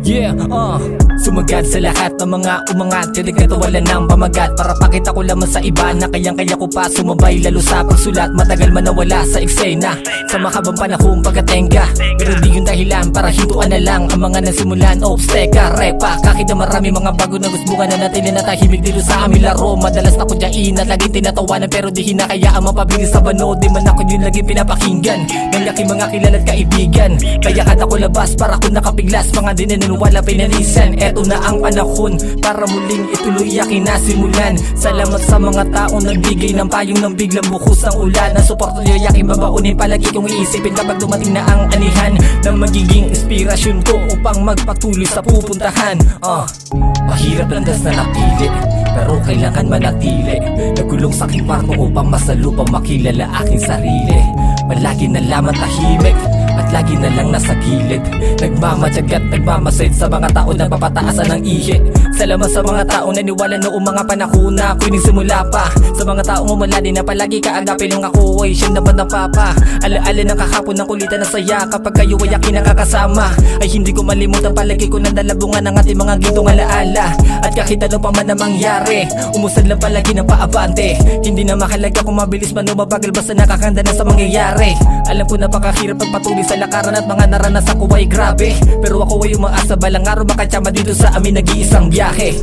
Yeah, sumagad sa lahat ng mga umangat. Delegato wala nang pamagat. Para pakita ko lamang sa iba na kayang-kaya ko pa sumabay. Lalo sa pagsulat, matagal man nawala sa eksena. Sa makabang panahong pagkatenga. Pero di yung dahilan para hintuan na lang ang mga nasimulan. Obsteka, repa, kahit na marami mga bago na gusbungan na natin na tahimik dito sa aming laro. Madalas na ko dyain at laging tinatawanan, pero di hinakayaan mapabilis sa bano. Di man ako yun laging pinapakinggan ng laki mga kilala't kaibigan. Kaya kada ko labas para ko nakapiglas. Mga dinanunwala pinalisan. Eto na ang panahon para muling ituloy aking nasimulan. Salamat sa mga taong nagbigay ng payong ng biglang bukus ng ulan. Ang suporto nyo yaking babaunin, palagi kong iisipin kapag dumating na ang anihan na magiging inspirasyon ko upang magpatuloy sa pupuntahan. Mahirap landas na napili, pero kailangan manatili. Nagulong sa aking kwarto upang masalupang makilala aking sarili. Malagi na lamang tahimik at lagi na lang nasa gilid. Nagmamatsyag at nagmamasid sa mga tao na papataasan ng ihi. Salamat sa mga taong naniwala noong mga panahon na ako'y nagsimula pa. Sa mga taong umala din na palagi kaagapin ng ako ay siyang naman ng papa. Alaala ng kahapon ng kulitan na saya. Kapag kayo ay aking nakakasama, ay hindi ko malimutan, palagi ko nang dalabungan ng ating mga gintong alaala. At kahit ano pa man na mangyari, umusad lang palagi ng paabante. Hindi na mahalaga kung mabilis man o mabagal, basta nakakanda na sa mangyayari. Alam ko napakahirap pagpatuloy sa lakaran at mga naranasan ko ay grabe, pero ako ay umaasa balang araw makachama dito sa amin nag-iisang biyahe.